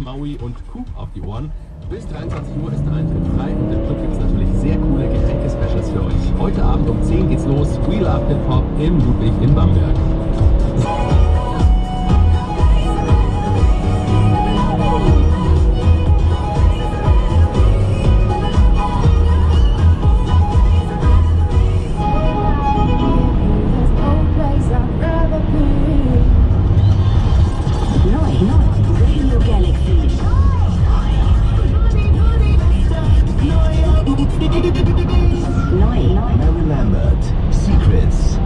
Maui und Coop auf die Ohren. Bis 23 Uhr ist der Eintritt frei und im Club gibt es natürlich sehr coole Getränke-Specials für euch. Heute Abend um 10 geht's los. We Love Hip Hop im Ludwig in Bamberg. Mary Lambert, Secrets.